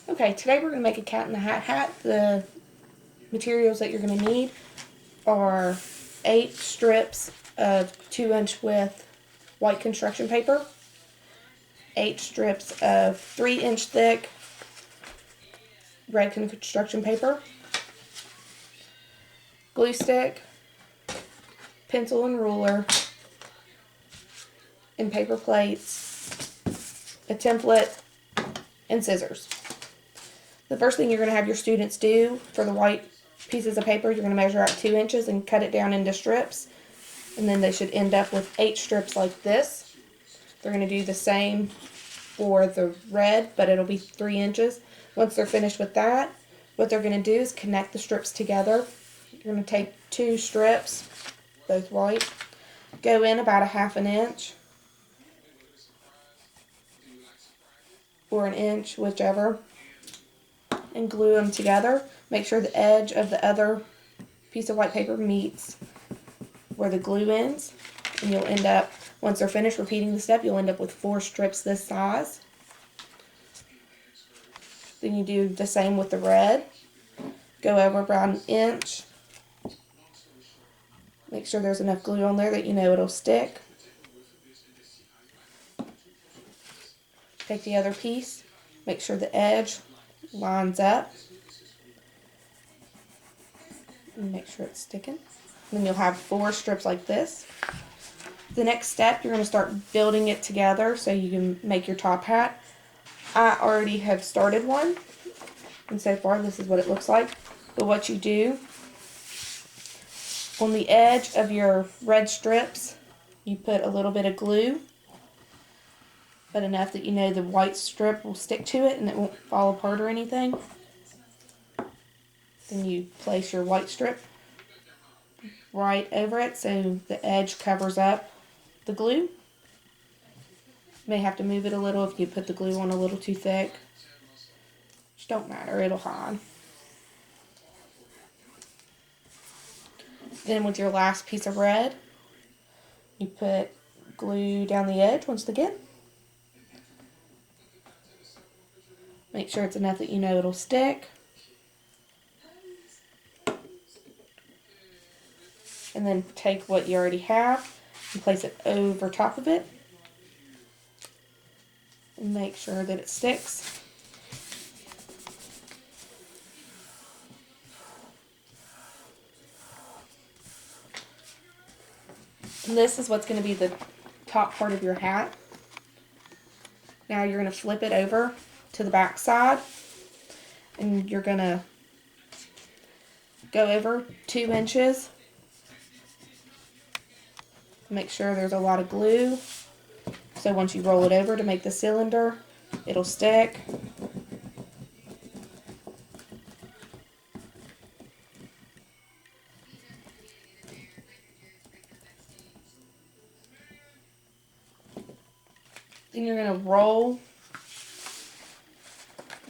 Okay, today we're going to make a cat in the hat hat. The materials that you're going to need are 8 strips of 2-inch width white construction paper, 8 strips of 3-inch thick red construction paper, glue stick, pencil and ruler, and paper plates, a template, and scissors. The first thing you're going to have your students do for the white pieces of paper, you're going to measure out 2 inches and cut it down into strips. And then they should end up with 8 strips like this. They're going to do the same for the red, but it'll be 3 inches. Once they're finished with that, what they're going to do is connect the strips together. You're going to take 2 strips, both white, go in about a 1/2 inch or an inch, whichever, and glue them together. Make sure the edge of the other piece of white paper meets where the glue ends, and you'll end up, once they're finished repeating the step, you'll end up with 4 strips this size. Then you do the same with the red. Go over about an inch. Make sure there's enough glue on there that you know it'll stick. Take the other piece, make sure the edge lines up, and make sure it's sticking. Then you'll have 4 strips like this. The next step, you're going to start building it together so you can make your top hat. I already have started one, and so far this is what it looks like. But what you do, on the edge of your red strips, you put a little bit of glue, but enough that you know the white strip will stick to it and it won't fall apart or anything. Then you place your white strip right over it so the edge covers up the glue. You may have to move it a little if you put the glue on a little too thick. Which don't matter, it'll hide. Then with your last piece of red, you put glue down the edge once again. Make sure it's enough that you know it'll stick. And then take what you already have and place it over top of it. And make sure that it sticks. And this is what's going to be the top part of your hat. Now you're going to flip it over to the back side, and you're going to go over 2 inches. Make sure there's a lot of glue, so once you roll it over to make the cylinder, it'll stick. Then you're going to roll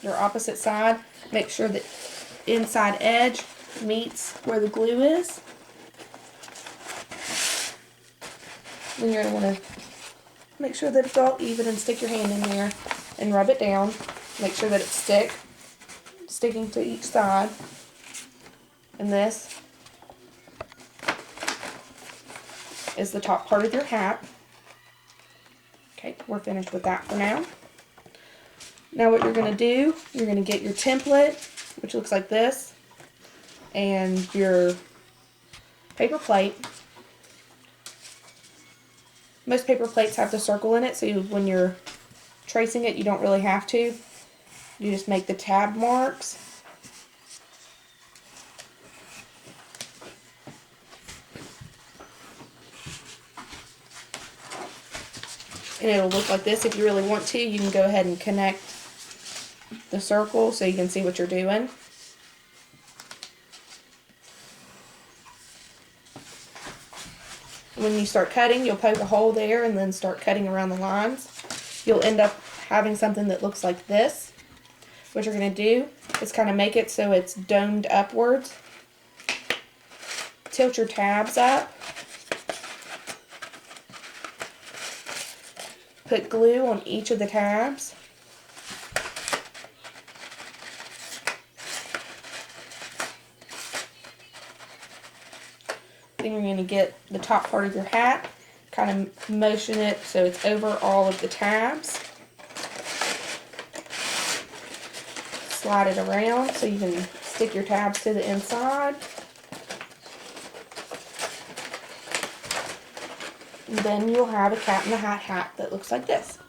your opposite side. Make sure that inside edge meets where the glue is. Then you're going to want to make sure that it's all even and stick your hand in there and rub it down. Make sure that it's sticking to each side. And this is the top part of your hat. Okay, we're finished with that for now. Now what you're going to do, you're going to get your template, which looks like this, and your paper plate. Most paper plates have the circle in it, so when you're tracing it, you don't really have to. You just make the tab marks. And it'll look like this. If you really want to, you can go ahead and connect the circle so you can see what you're doing. When you start cutting, you'll poke a hole there and then start cutting around the lines. You'll end up having something that looks like this. What you're going to do is kind of make it so it's domed upwards. Tilt your tabs up. Put glue on each of the tabs. Then you're going to get the top part of your hat, kind of motion it so it's over all of the tabs. Slide it around so you can stick your tabs to the inside. And then you'll have a Cat in the Hat hat that looks like this.